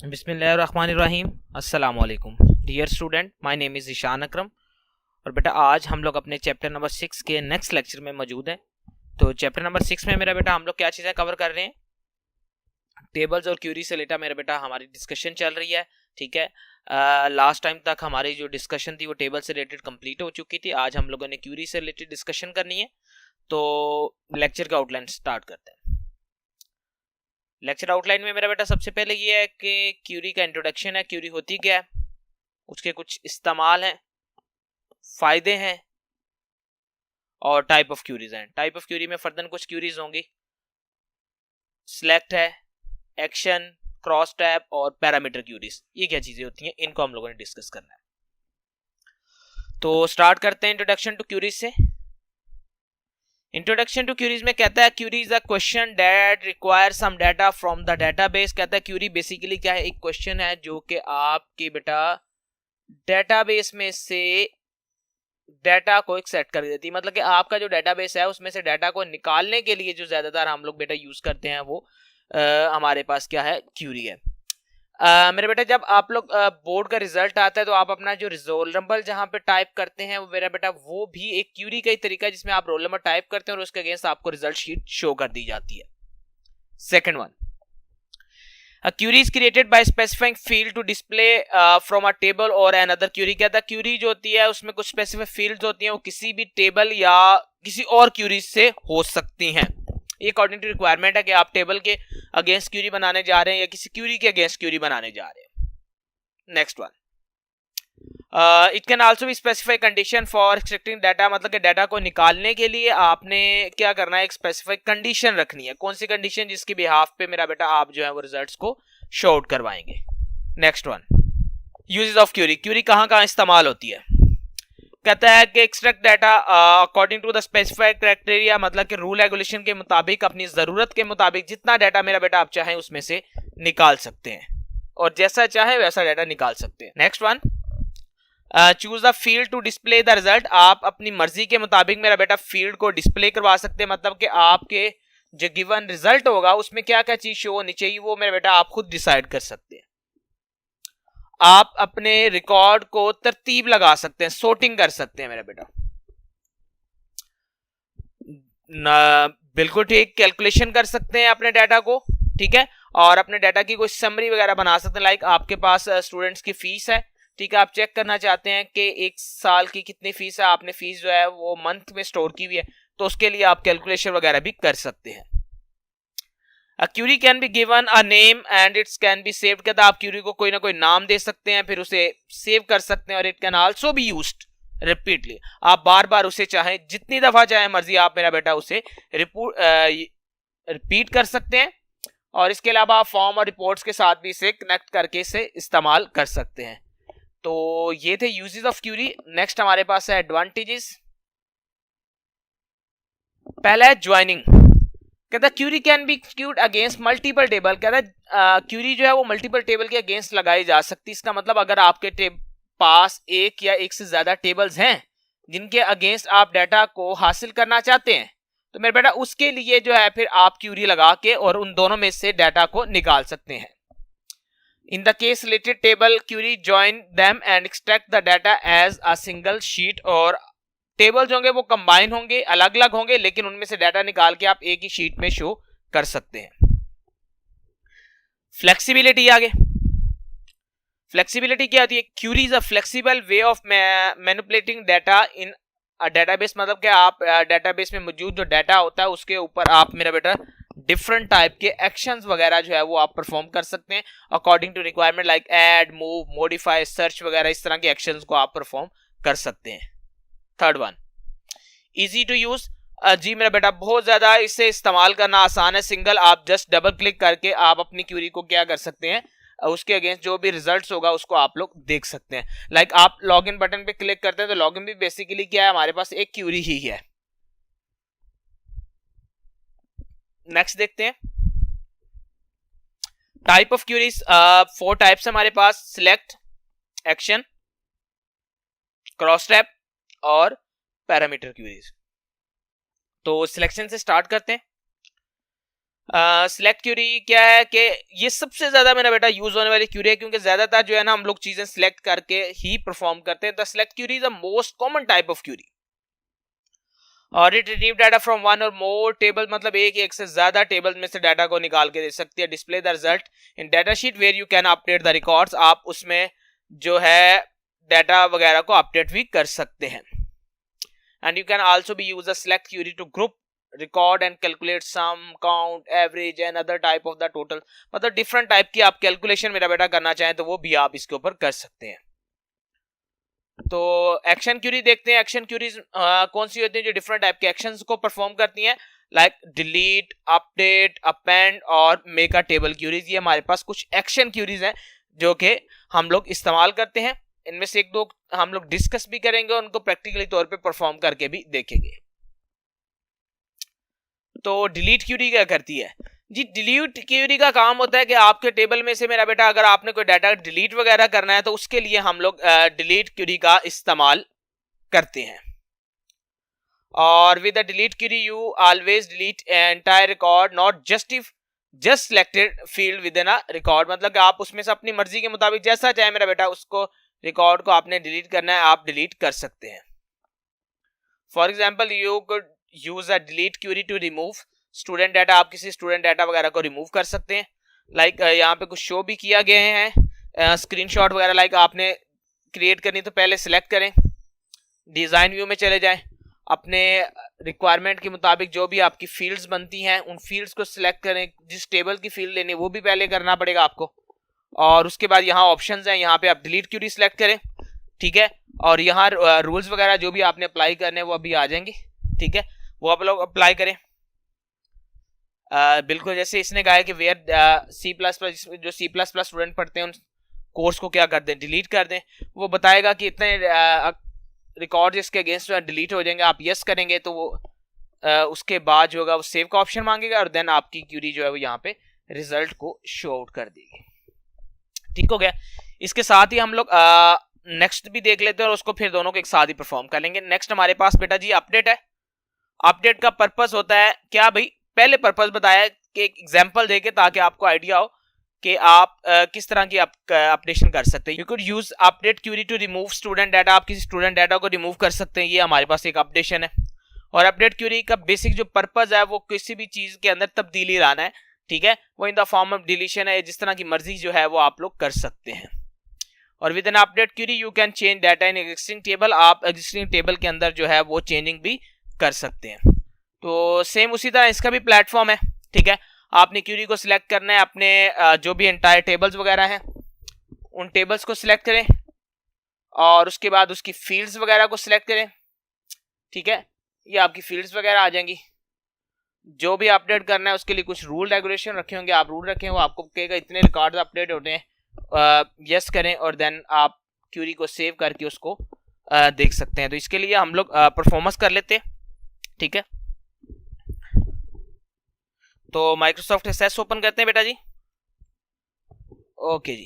बिस्मिल्लाहिर्रहमानिर्रहीम। अस्सलाम वालेकुम dear student, my name is Ishan Akram. और बेटा आज हम लोग अपने चैप्टर नंबर 6 के नेक्स्ट लेक्चर में मौजूद हैं। तो चैप्टर नंबर 6 में मेरा बेटा हम लोग क्या चीज़ें कवर कर रहे हैं? टेबल्स और क्यूरी से रिलेटेड मेरा बेटा हमारी डिस्कशन चल रही है। ठीक है, लास्ट टाइम तक हमारी जो डिस्कशन थी वो टेबल से रिलेटेड कंप्लीट हो चुकी थी। आज हम लोगों ने क्यूरी से रिलेटेड डिस्कशन करनी है। तो लेक्चर का आउटलाइन स्टार्ट करते हैं। लेक्चर आउटलाइन में मेरा बेटा सबसे पहले ये है कि क्यूरी का इंट्रोडक्शन है, क्यूरी होती क्या है, उसके कुछ इस्तेमाल हैं, फायदे हैं और टाइप ऑफ क्यूरीज हैं। टाइप ऑफ क्यूरी में फर्दन कुछ क्यूरीज होंगी, सिलेक्ट है, एक्शन, क्रॉस टैब और पैरामीटर क्यूरीज। ये क्या चीजें होती हैं, इनको हम लोगों ने डिस्कस करना है। तो स्टार्ट करते हैं इंट्रोडक्शन टू क्यूरीज से। इंट्रोडक्शन टू क्यूरीज में कहता है query is a question that require some data from the database. कहता है क्यूरी बेसिकली क्या है, एक क्वेश्चन है जो कि आपके बेटा डेटाबेस में से डाटा को एक सेट कर देती है। मतलब कि आपका जो डेटाबेस है उसमें से डाटा को निकालने के लिए जो ज्यादातर हम लोग बेटा यूज करते हैं वो हमारे पास क्या है, क्यूरी है। मेरे बेटा जब आप लोग बोर्ड का रिजल्ट आता है तो आप अपना जो रोल नंबर जहां पे टाइप करते हैं वो मेरा बेटा वो भी एक क्यूरी का ही तरीका है जिसमें आप रोल नंबर टाइप करते हैं और उसके अगेंस्ट आपको रिजल्ट शीट शो कर दी जाती है। Second one, A query is created by specifying field to display from a table or another query। कहता है क्यूरी जो होती है उसमें कुछ स्पेसिफिक फील्ड्स होती हैं, वो किसी भी टेबल या किसी और क्यूरी से हो सकती हैं। ये अकॉर्डिंग टू रिक्वायरमेंट है कि आप टेबल के अगेंस्ट क्यूरी बनाने जा रहे हैं या किसी क्यूरी के अगेंस्ट क्यूरी बनाने जा रहे हैं। Next one, it can also B specify condition for extracting data. मतलब कि डाटा को निकालने के लिए आपने क्या करना है, एक स्पेसिफिक कंडीशन रखनी है। कौन सी कंडीशन? जिसकी बिहाफ पे मेरा बेटा आप जो है वो रिजल्ट्स को शो आउट करवाएंगे। Next one, uses of query. Query कहाँ कहाँ इस्तेमाल होती है? कहता है कि extract data according to the specified criteria. मतलब कि रूल रेगुलेशन के मुताबिक, अपनी जरूरत के मुताबिक जितना डाटा मेरा बेटा आप चाहें उसमें से निकाल सकते हैं और जैसा चाहे वैसा डाटा निकाल सकते हैं। Next one, choose the field to display the result. आप अपनी मर्जी के मुताबिक मेरा बेटा फील्ड को डिस्प्ले करवा सकते हैं। मतलब कि आपके जो गिवन रिजल्ट होगा उसमें क्या क्या चीज शो होनी चाहिए वो मेरा बेटा आप खुद डिसाइड कर सकते हैं। आप अपने रिकॉर्ड को तरतीब लगा सकते हैं, सोर्टिंग कर सकते हैं मेरा बेटा। बिल्कुल ठीक, कैलकुलेशन कर सकते हैं अपने डाटा को। ठीक है, और अपने डाटा की कोई समरी वगैरह बना सकते हैं। लाइक आपके पास स्टूडेंट्स की फीस है, ठीक है, आप चेक करना चाहते हैं कि एक साल की कितनी फीस है, आपने फीस जो है वो मंथ में स्टोर की हुई है, तो उसके लिए आप कैलकुलेशन वगैरह भी कर सकते हैं। A query can be given a name and it can be saved। कहता आप क्यूरी को कोई ना कोई नाम दे सकते हैं, फिर उसे सेव कर सकते हैं। और it can also be used repeatedly. आप बार बार उसे चाहें, जितनी दफा चाहे मर्जी आप मेरा बेटा उसे रिपीट कर सकते हैं। और इसके अलावा आप फॉर्म और रिपोर्ट्स के साथ भी इसे कनेक्ट करके इसे इस्तेमाल कर सकते हैं। तो ये थे यूजेस ऑफ क्यूरी। नेक्स्ट हमारे पास है एडवांटेजेस। पहला है ज्वाइनिंग। कहता query can be queued against multiple table. कहता क्यूरी जो है वो मल्टीपल टेबल के अगेंस्ट लगाई जा सकती है। इसका मतलब अगर आपके पास एक या एक से ज्यादा टेबल्स हैं जिनके अगेंस्ट आप डाटा को हासिल करना चाहते हैं तो मेरे बेटा उसके लिए जो है फिर आप क्यूरी लगा के और उन दोनों में से डाटा को निकाल सकते हैं। In the case related table query join them and extract the data as a single sheet. और टेबल्स होंगे वो कंबाइन होंगे, अलग अलग होंगे, लेकिन उनमें से डाटा निकाल के आप एक ही शीट में शो कर सकते हैं। फ्लेक्सिबिलिटी आगे। फ्लेक्सिबिलिटी क्या होती है? Query is a flexible way of manipulating data in a database. मतलब कि आप डेटाबेस में मौजूद जो डाटा होता है उसके ऊपर आप मेरा बेटा डिफरेंट टाइप के एक्शंस वगैरह जो है वो आप परफॉर्म कर सकते हैं according to requirement. Like add, move, modify, search वगैरह इस तरह के एक्शंस को आप परफॉर्म कर सकते हैं। Third one, easy to use. जी मेरा बेटा बहुत ज्यादा इसे इस्तेमाल करना आसान है। सिंगल आप जस्ट डबल क्लिक करके आप अपनी क्यूरी को क्या कर सकते हैं, उसके अगेंस्ट जो भी रिजल्ट्स होगा उसको आप लोग देख सकते हैं। लाइक आप लॉगिन बटन पे क्लिक करते हैं तो लॉगिन भी बेसिकली क्या है, हमारे पास एक क्यूरी ही है। नेक्स्ट देखते हैं टाइप ऑफ क्यूरीज। 4 टाइप्स हमारे पास, सिलेक्ट, एक्शन, क्रॉस टैब और पैरामीटर क्यूरीज। तो सिलेक्शन से स्टार्ट करते हैं। सिलेक्ट क्यूरी क्या है कि ये सबसे ज्यादा मेरा बेटा यूज होने वाली क्यूरी है, क्योंकि ज्यादातर जो है ना हम लोग चीजें सिलेक्ट करके ही परफॉर्म करते हैं। The select query is the most common type of query. और it retrieve data from one or more table, मतलब एक से ज्यादा टेबल में से डाटा को निकाल के दे सकती है। Display the result in data sheet where you can update the records, आप उसमें जो है डाटा वगैरह को अपडेट भी कर सकते हैं। And you can also be use the select query to group record and calculate sum, count, average and other type of the total, मतलब डिफरेंट टाइप की आप कैलकुलेशन मेरा बेटा करना चाहें तो वो भी आप इसके ऊपर कर सकते हैं। तो एक्शन क्यूरी देखते हैं। एक्शन क्यूरीज कौन सी होती है जो डिफरेंट टाइप के एक्शंस को परफॉर्म करती हैं, लाइक डिलीट, अपडेट, अपेंड और मेक अ टेबल क्यूरीज। ये हमारे पास कुछ एक्शन क्यूरीज हैं जो कि हम लोग इस्तेमाल करते हैं। इनमें से एक दो हम लोग डिस्कस भी करेंगे, उनको प्रैक्टिकली तौर पे परफॉर्म करके भी देखेंगे। तो डिलीट क्यूरी क्या करती है जी? डिलीट क्यूरी का काम होता है कि आपके टेबल में से मेरा बेटा अगर आपने कोई डाटा डिलीट वगैरह करना है तो उसके लिए हम लोग डिलीट क्यूरी का इस्तेमाल करते हैं। और with the delete query you always delete entire record, not just selected field within a record, मतलब कि आप उसमें से अपनी मर्जी के मुताबिक जैसा चाहे मेरा बेटा उसको रिकॉर्ड को आपने डिलीट करना है, आप डिलीट कर सकते हैं। For example you could use a delete query to remove student data, आप किसी स्टूडेंट डाटा वगैरह को रिमूव कर सकते हैं। लाइक यहाँ पे कुछ शो भी किया गए हैं स्क्रीनशॉट वगैरह। लाइक आपने क्रिएट करनी तो पहले सिलेक्ट करें, डिजाइन व्यू में चले जाएं, अपने रिक्वायरमेंट के मुताबिक जो भी आपकी फील्ड्स बनती हैं उन फील्ड्स को सिलेक्ट करें। जिस टेबल की फील्ड लेनी वो भी पहले करना पड़ेगा आपको। और उसके बाद यहाँ ऑप्शंस हैं, यहाँ पे आप डिलीट क्यूरी सिलेक्ट करें, ठीक है। और यहाँ रूल्स वगैरह जो भी आपने अप्लाई करने वो अभी आ जाएंगे, ठीक है, वो आप लोग अप्लाई करें। बिल्कुल जैसे इसने कहा है कि वेयर C++, जो C++ स्टूडेंट पढ़ते हैं उन कोर्स को क्या कर दें, डिलीट कर दें। वो बताएगा कि इतने रिकॉर्ड इसके अगेंस्ट डिलीट हो जाएंगे, आप यस करेंगे तो वो उसके बाद जो होगा वो सेव का ऑप्शन मांगेगा और देन आपकी क्यूरी जो है वो यहाँ पे रिजल्ट को शो आउट कर देगी। ठीक हो गया। इसके साथ ही हम लोग नेक्स्ट भी देख लेते हैं और उसको फिर दोनों को एक साथ ही परफॉर्म कर लेंगे। नेक्स्ट हमारे पास बेटा जी अपडेट है। अपडेट का पर्पस होता है क्या भाई, पहले पर्पस बताया कि एक एग्जांपल देके ताकि आपको आइडिया हो कि आप किस तरह की अपडेशन कर सकते हैं। You could use update query to remove student data, आप किसी स्टूडेंट डाटा को रिमूव कर सकते हैं। ये हमारे पास एक अपडेशन है। और अपडेट क्यूरी का बेसिक जो पर्पस है वो किसी भी चीज के अंदर तब्दीली लाना है, ठीक है, वो in the form of deletion है, जिस तरह की मर्जी जो है वो आप लोग कर सकते हैं। और with an update query you can change data in existing table, आप एग्जिस्टिंग टेबल के अंदर जो है वो चेंजिंग भी कर सकते हैं। तो सेम उसी तरह इसका भी प्लेटफॉर्म है, ठीक है। आपने क्यूरी को सिलेक्ट करना है, अपने जो भी एंटायर टेबल्स वगैरह हैं उन टेबल्स को सिलेक्ट करें और उसके बाद उसकी फील्ड्स वगैरह को सिलेक्ट करें, ठीक है। ये आपकी फील्ड्स वगैरह आ जाएंगी। जो भी अपडेट करना है उसके लिए कुछ रूल रेगुलेशन रखे होंगे, आप रूल रखें, वो आपको कहेगा इतने रिकॉर्ड्स अपडेट होते हैं, यस करें और देन आप क्यूरी को सेव करके उसको देख सकते हैं। तो इसके लिए हम लोग परफॉर्मेंस कर लेते हैं, ठीक है। तो माइक्रोसॉफ्ट एक्सेस ओपन करते हैं बेटा जी। ओके जी,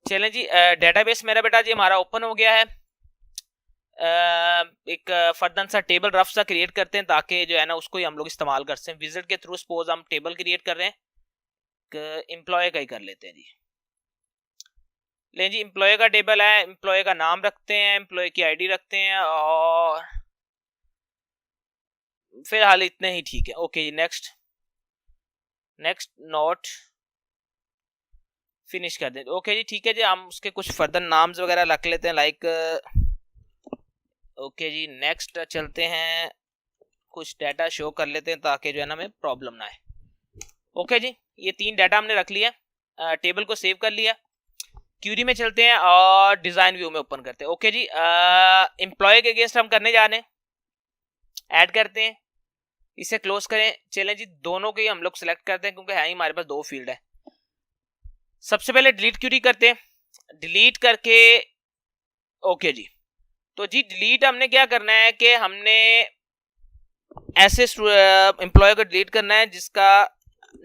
चलें जी, डेटाबेस मेरा बेटा जी हमारा ओपन हो गया है। एक फर्दन सा टेबल रफ सा क्रिएट करते हैं ताकि जो है ना उसको ही हम लोग इस्तेमाल कर सकते हैं। विजिट के थ्रू सपोज हम टेबल क्रिएट कर रहे हैं, एम्प्लॉय का ही कर लेते हैं जी। लें जी, एम्प्लॉय का टेबल है, एम्प्लॉय का नाम रखते हैं, एम्प्लॉय की आईडी रखते हैं और फिलहाल इतने ही ठीक है। ओके जी, नेक्स्ट नेक्स्ट नोट फिनिश कर दें। ओके जी, ठीक है जी, हम उसके कुछ फर्दर नाम्स वगैरह रख लेते हैं, लाइक ओके जी। नेक्स्ट चलते हैं, कुछ डाटा शो कर लेते हैं ताकि जो है ना हमें प्रॉब्लम ना आए। ओके जी, ये 3 डाटा हमने रख लिया, टेबल को सेव कर लिया। क्यूरी में चलते हैं और डिजाइन व्यू में ओपन करते हैं। ओके जी, एम्प्लॉय के अगेंस्ट हम करने जा रहे हैं, ऐड करते हैं, इसे क्लोज करें। चलें जी, दोनों के ही हम लोग सिलेक्ट करते हैं क्योंकि है ही हमारे पास 2 फील्ड है। सबसे पहले डिलीट क्यूरी करते हैं, डिलीट करके ओके जी। तो जी डिलीट हमने क्या करना है कि हमने ऐसे एम्प्लॉय को डिलीट करना है जिसका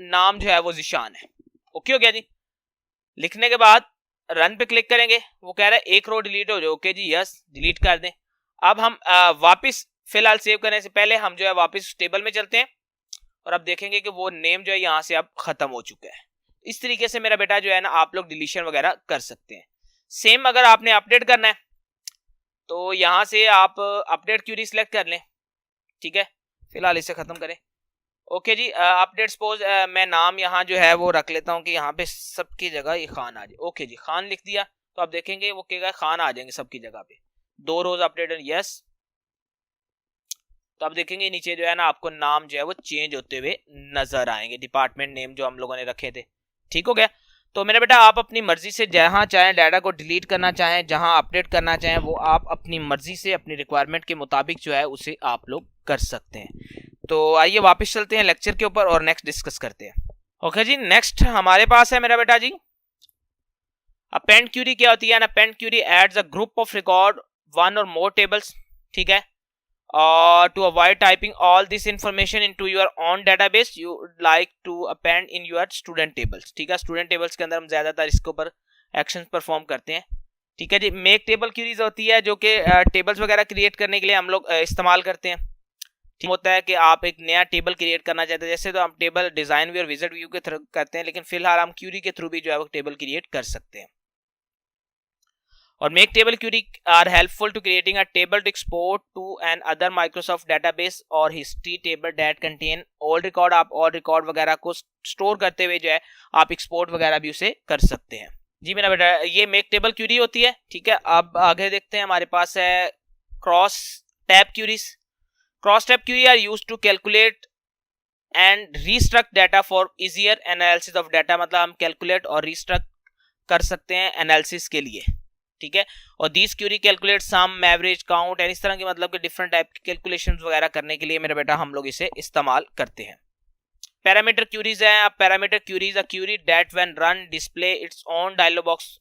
नाम जो है वो जिशान है। ओके हो गया जी। लिखने के बाद रन पे क्लिक करेंगे, वो कह रहा है एक रो डिलीट हो जाए। ओके जी, यस, डिलीट कर दें। अब हम वापस फिलहाल सेव करने से पहले हम जो है वापस टेबल में चलते हैं और अब देखेंगे कि वो नेम जो है यहाँ से अब खत्म हो चुका है। इस तरीके से मेरा बेटा जो है ना आप लोग डिलीशन वगैरह कर सकते हैं। सेम अगर आपने अपडेट करना है तो यहाँ से आप अपडेट क्यूरी सिलेक्ट कर लें, ठीक है। फिलहाल इसे खत्म करें। ओके जी, अपडेट सपोज मैं नाम यहाँ जो है वो रख लेता हूँ कि यहाँ पे सबकी जगह ये खान आ जाए। ओके जी, खान लिख दिया तो आप देखेंगे वो कहेगा खान आ जाएंगे सबकी जगह पे। 2 रोज अपडेट यस, तो आप देखेंगे नीचे जो है ना आपको नाम जो है वो चेंज होते हुए नजर आएंगे, डिपार्टमेंट नेम जो हम लोगों ने रखे थे। ठीक हो गया। तो मेरा बेटा आप अपनी मर्जी से जहां चाहें डाटा को डिलीट करना चाहें, जहां अपडेट करना चाहें, वो आप अपनी मर्जी से अपनी रिक्वायरमेंट के मुताबिक जो है उसे आप लोग कर सकते हैं। तो आइए वापस चलते हैं लेक्चर के ऊपर और नेक्स्ट डिस्कस करते हैं। ओके जी, नेक्स्ट हमारे पास है मेरा बेटा जी अपेंड क्यूरी। क्या होती है ना, append query adds a group of record one or more tables, ठीक है। To avoid typing all this information into your own database, you would like to append in your student tables, ठीक है। Student tables के अंदर हम ज्यादातर इसके ऊपर एक्शंस परफॉर्म करते हैं, ठीक है जी। मेक टेबल क्यूरीज होती है जो कि टेबल्स वगैरह क्रिएट करने के लिए हम लोग इस्तेमाल करते हैं। ठीक होता है कि आप एक नया टेबल क्रिएट करना चाहते हैं, जैसे तो हम टेबल डिजाइन व्यू और विजिट व्यू के थ्रू करते हैं, लेकिन फिलहाल हम क्यूरी के थ्रू भी जो है वो टेबल क्रिएट कर सकते हैं। और make table query are helpful to creating a table to export to another Microsoft database or history table that contain old record. आप ओल्ड रिकॉर्ड वगैरह को स्टोर करते हुए जो है आप एक्सपोर्ट वगैरह भी उसे कर सकते हैं। जी मेरा बेटा ये मेक टेबल क्यूरी होती है, ठीक है। अब आगे देखते हैं, हमारे पास है cross tab queries. Cross tab query are used to calculate and restruct data for easier analysis of data. मतलब हम कैलकुलेट और रीस्ट्रक्ट कर सकते हैं एनालिसिस के लिए, ठीक है। और this query calculate sum, average, count and इस तरह की मतलब कि डिफरेंट टाइप की कैलकुलेशंस वगैरह करने के लिए मेरा बेटा हम लोग इसे इस्तेमाल करते हैं। पैरामीटर क्यूरीज है। Parameter queries a query that when run display its own dialog box,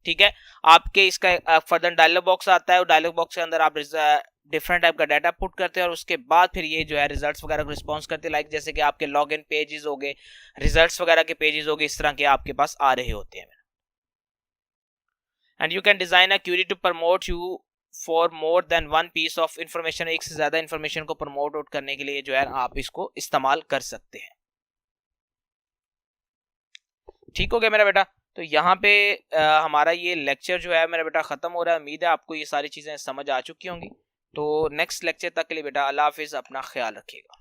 ठीक है। आपके इसका फर्दर डायलॉग बॉक्स आता है और डायलॉग बॉक्स के अंदर आप डिफरेंट टाइप का डाटा पुट करते हैं और उसके बाद फिर ये जो है रिजल्ट्स वगैरह को रिस्पॉन्स करते हैं। लाइक जैसे कि आपके लॉग इन पेजेस हो गए, रिजल्ट्स वगैरह के पेजेस हो गए, इस तरह के आपके पास आ रहे होते हैं। And you can design a query to promote you for more than one piece of information। एक से ज्यादा इंफॉर्मेशन को प्रमोट आउट करने के लिए जो है आप इसको इस्तेमाल कर सकते हैं। ठीक हो गया मेरा बेटा। तो यहाँ पे हमारा ये लेक्चर जो है मेरा बेटा खत्म हो रहा है। उम्मीद है आपको ये सारी चीजें समझ आ चुकी होंगी। तो नेक्स्ट लेक्चर तक के लिए बेटा अल्लाह हाफिज, अपना ख्याल रखिएगा।